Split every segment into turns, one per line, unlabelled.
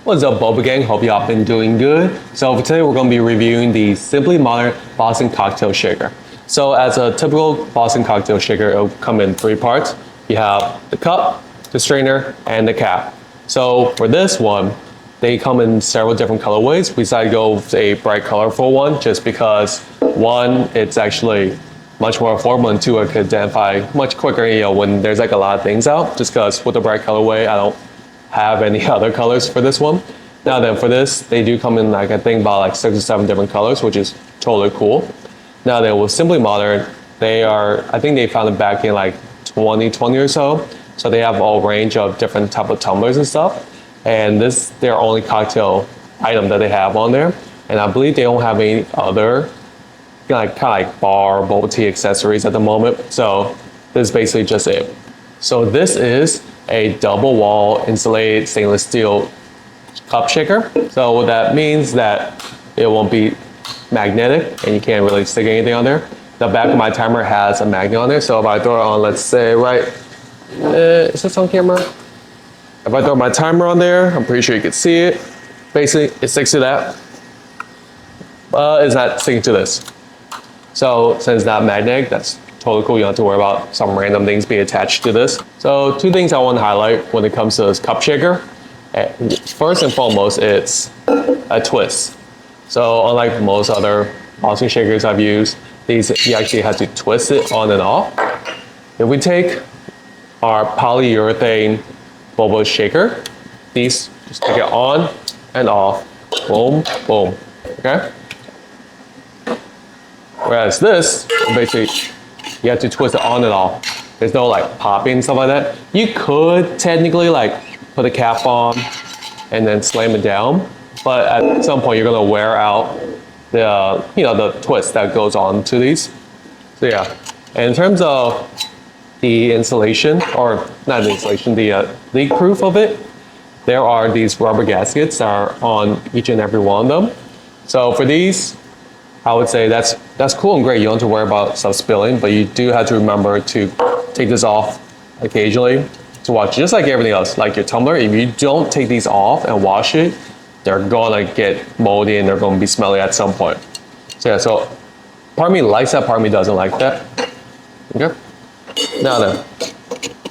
What's up, Boba Gang? Hope y'all been doing good. So for today, we're going to be reviewing the Simply Modern Boston Cocktail Shaker. So as a typical Boston cocktail shaker, it'll come in three parts. You have the cup, the strainer, and the cap. So for this one, they come in several different colorways. We decided to go with a bright colorful one just because one, it's actually much more affordable, and two, I could identify much quicker, when there's like a lot of things out, just because with the bright colorway, I don't have any other colors for this one. Now then, for this, they do come in like, I think about like 6 or 7 different colors, which is totally cool. Now then, with Simply Modern, I think they found it back in like 2020 or so. So they have a whole range of different type of tumblers and stuff. And this, their only cocktail item that they have on there. And I believe they don't have any other kind of like bar, bubble tea accessories at the moment. So this is basically just it. So this is a double wall insulated stainless steel cup shaker. So what that means that it won't be magnetic and you can't really stick anything on there. The back of my timer has a magnet on there. So if I throw it on, let's say is this on camera? If I throw my timer on there, I'm pretty sure you can see it. Basically, it sticks to that. It's not sticking to this. So since it's not magnetic, that's totally cool. You don't have to worry about some random things being attached to this. So two things I want to highlight when it comes to this cup shaker. First and foremost, it's a twist. So unlike most other Boston shakers I've used, these you actually have to twist it on and off. If we take our polyurethane boba shaker, these just take it on and off, boom, boom, okay? Whereas this, basically, you have to twist it on and off. There's no like popping, stuff like that. You could technically like put a cap on and then slam it down, but at some point you're gonna wear out the, the twist that goes on to these. So yeah, and in terms of the insulation, or not the insulation, the leak proof of it, there are these rubber gaskets that are on each and every one of them. So for these, I would say that's cool and great. You don't have to worry about stuff spilling, but you do have to remember to take this off occasionally to wash, just like everything else, like your tumbler. If you don't take these off and wash it, they're gonna get moldy and they're gonna be smelly at some point. So yeah, so part of me likes that, part of me doesn't like that. Okay. Now then,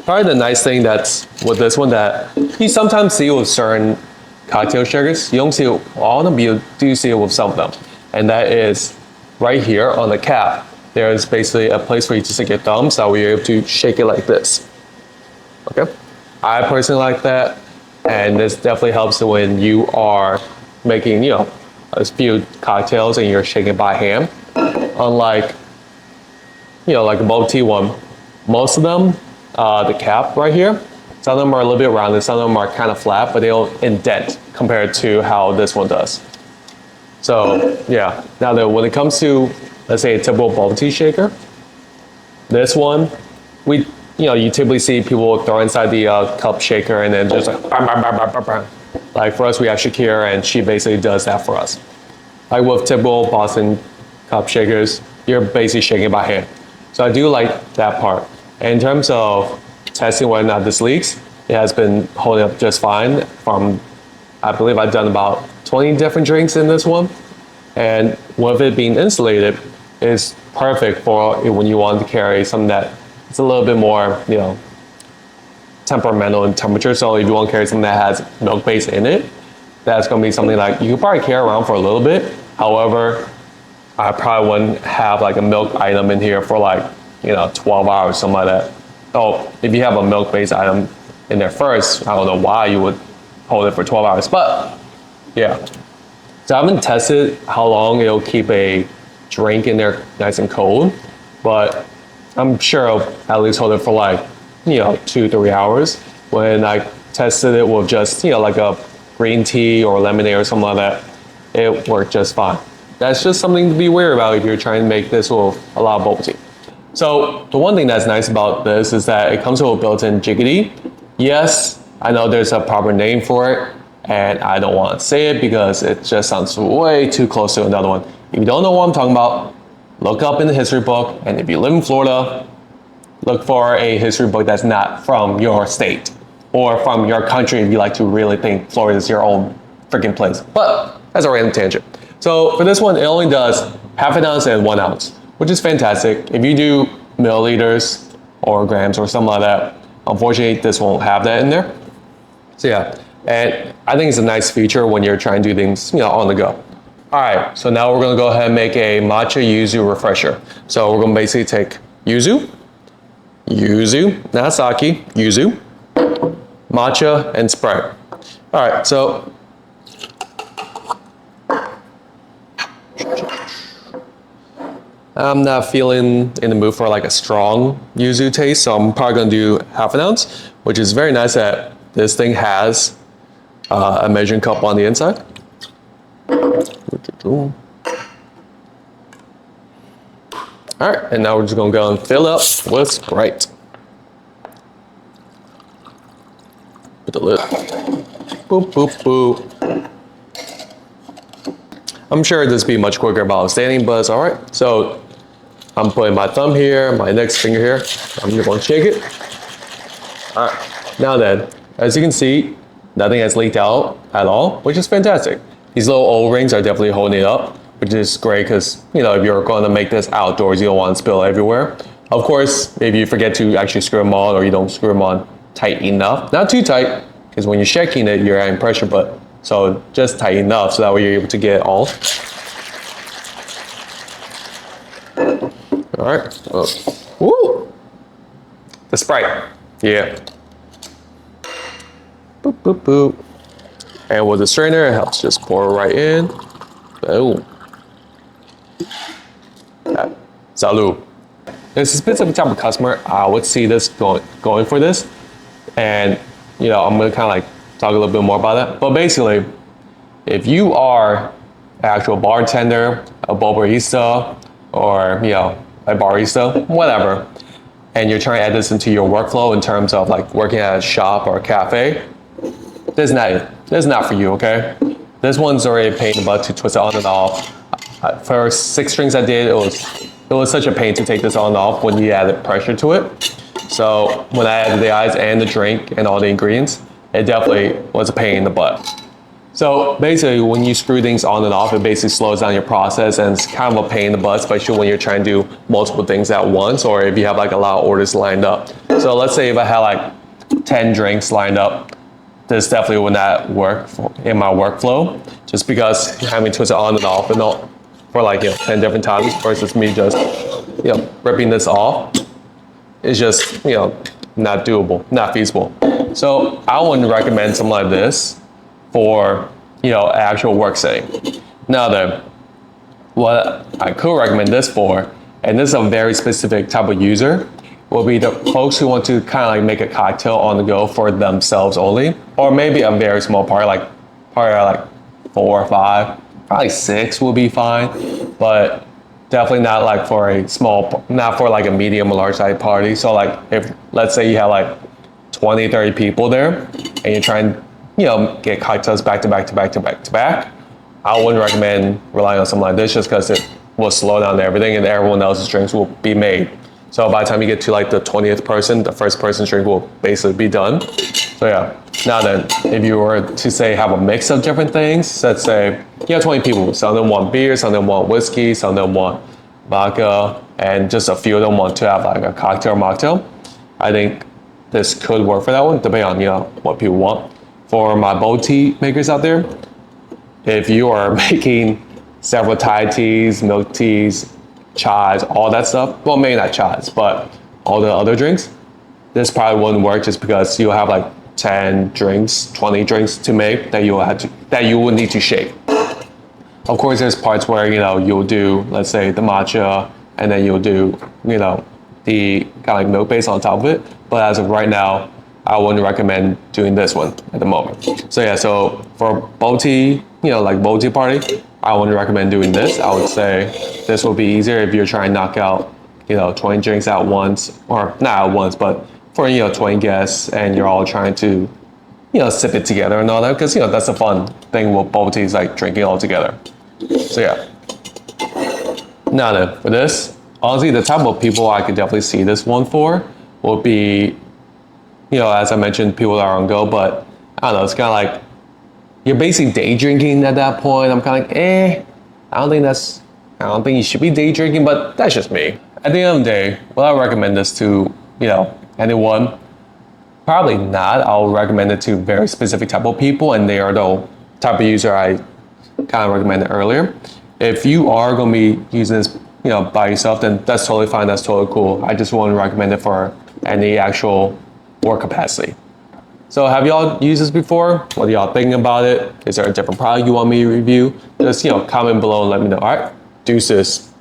probably the nice thing that's with this one that you sometimes see with certain cocktail shakers, you don't see it with all of them, but you do see it with some of them. And that is right here on the cap. There's basically a place for you to stick your thumb, so you're able to shake it like this. Okay? I personally like that, and this definitely helps when you are making, a few cocktails and you're shaking by hand. Unlike, like a bubble tea one, most of them, the cap right here, some of them are a little bit rounded, some of them are kind of flat, but they don't indent compared to how this one does. So yeah, now that when it comes to, let's say, a typical bubble tea shaker, this one, you typically see people throw inside the cup shaker and then just like, bam, bam, bam, bam, bam. Like for us, we have Shakira and she basically does that for us. Like with typical Boston cup shakers, you're basically shaking by hand. So I do like that part. And in terms of testing whether or not this leaks, it has been holding up just fine from, I believe I've done about 20 different drinks in this one. And with it being insulated, it's perfect for when you want to carry something that it's a little bit more, temperamental in temperature. So if you want to carry something that has milk base in it, that's going to be something like you could probably carry around for a little bit. However, I probably wouldn't have like a milk item in here for like, 12 hours, something like that. So if you have a milk based item in there first, I don't know why you would hold it for 12 hours, but yeah. So I haven't tested how long it'll keep a drink in there nice and cold, but I'm sure I'll at least hold it for like, 2-3 hours. When I tested it with just, like a green tea or lemonade or something like that, it worked just fine. That's just something to be wary about if you're trying to make this with a lot of bubble tea. So the one thing that's nice about this is that it comes with a built-in jiggity. Yes, I know there's a proper name for it, and I don't want to say it because it just sounds way too close to another one. If you don't know what I'm talking about, look up in the history book, and if you live in Florida, look for a history book that's not from your state or from your country if you like to really think Florida is your own freaking place. But that's a random tangent. So for this one, it only does half an ounce and 1 ounce, which is fantastic. If you do milliliters or grams or something like that, unfortunately, this won't have that in there. So yeah, and I think it's a nice feature when you're trying to do things, on the go. All right, so now we're gonna go ahead and make a matcha yuzu refresher. So we're gonna basically take yuzu, not sake, yuzu, matcha, and Sprite. All right, so I'm not feeling in the mood for like a strong yuzu taste, so I'm probably gonna do half an ounce, which is very nice that this thing has a measuring cup on the inside. All right, and now we're just gonna go and fill up with Sprite. Put the lid. Boop, boop, boop. I'm sure this would be much quicker if I was standing, but it's all right. So I'm putting my thumb here, my next finger here. I'm just gonna shake it. All right, now then, as you can see, nothing has leaked out at all, which is fantastic. These little O-rings are definitely holding it up, which is great because, if you're going to make this outdoors, you don't want to spill everywhere. Of course, if you forget to actually screw them on or you don't screw them on tight enough, not too tight, because when you're shaking it, you're adding pressure, but so just tight enough so that way you're able to get it all. All right. Oh. Woo! The Sprite. Yeah. Boop, boop, boop. And with the strainer, it helps just pour right in. Boom. Okay. Salud. There's a specific type of customer I would see this going for this. And, I'm going to kind of like talk a little bit more about that. But basically, if you are an actual bartender, a Bobaista, or, a barista, whatever, and you're trying to add this into your workflow in terms of like working at a shop or a cafe, this is not it. This is not for you, okay? This one's already a pain in the butt to twist it on and off. For 6 drinks I did, it was such a pain to take this on and off when you added pressure to it. So when I added the ice and the drink and all the ingredients, it definitely was a pain in the butt. So basically, when you screw things on and off, it basically slows down your process, and it's kind of a pain in the butt, especially when you're trying to do multiple things at once, or if you have like a lot of orders lined up. So let's say if I had like 10 drinks lined up, this definitely would not work in my workflow, just because having to twist it on and off and all for like 10 different times versus me just ripping this off is just not doable, not feasible. So I wouldn't recommend something like this for actual work setting. Now then, what I could recommend this for, and this is a very specific type of user, will be the folks who want to kind of like make a cocktail on the go for themselves only, or maybe a very small party, like 4 or 5, probably 6 will be fine, but definitely not like for a small, not for like a medium or large size party. So like if, let's say you have like 20, 30 people there and you're trying get cocktails back to back to back to back to back, I wouldn't recommend relying on something like this just because it will slow down everything and everyone else's drinks will be made. So by the time you get to like the 20th person, the first person's drink will basically be done. So yeah, now then, if you were to say have a mix of different things, let's say you have 20 people, some of them want beer, some of them want whiskey, some of them want vodka, and just a few of them want to have like a cocktail or mocktail. I think this could work for that one, depending on what people want. For my bold tea makers out there, if you are making several Thai teas, milk teas, chais, all that stuff, well, maybe not chais, but all the other drinks, this probably wouldn't work just because you'll have like 10 drinks, 20 drinks to make that you will need to shake. Of course, there's parts where you'll do, let's say, the matcha, and then you'll do the kind of like milk base on top of it. But as of right now, I wouldn't recommend doing this one at the moment. So yeah, so for bold tea, like bold tea party, I wouldn't recommend doing this. I would say this will be easier if you're trying to knock out 20 drinks at once, or not at once, but for 20 guests, and you're all trying to sip it together and all that, because that's the fun thing with bubble tea, is like drinking all together. So yeah. Now then, for this, honestly, the type of people I could definitely see this one for will be, as I mentioned, people that are on go, but I don't know, it's kind of like you're basically day drinking at that point. I'm kind of like, I don't think you should be day drinking, but that's just me. At the end of the day, will I recommend this to, anyone? Probably not. I'll recommend it to very specific type of people, and they are the type of user I kind of recommended earlier. If you are going to be using this, by yourself, then that's totally fine. That's totally cool. I just wouldn't recommend it for any actual work capacity. So have y'all used this before? What are y'all thinking about it? Is there a different product you want me to review? Just, comment below and let me know. All right, deuces.